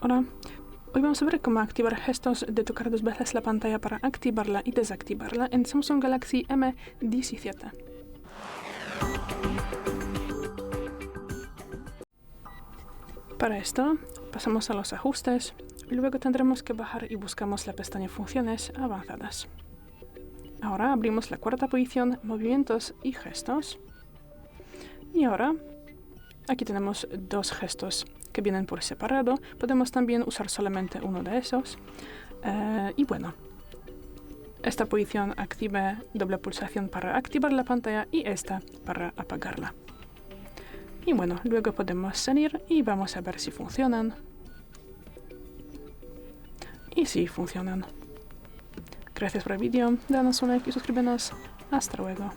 Hola, hoy vamos a ver cómo activar gestos de tocar dos veces la pantalla para activarla y desactivarla en Samsung Galaxy M17. Para esto, pasamos a los ajustes, y luego tendremos que bajar y buscamos la pestaña Funciones avanzadas. Ahora abrimos la cuarta posición, Movimientos y gestos. Y ahora, aquí tenemos dos gestos que vienen por separado. Podemos también usar solamente uno de esos. Y bueno, esta posición activa doble pulsación para activar la pantalla y esta para apagarla. Y bueno, luego podemos salir y vamos a ver si funcionan. Y sí, funcionan. Gracias por el vídeo, danos un like y suscríbenos. Hasta luego.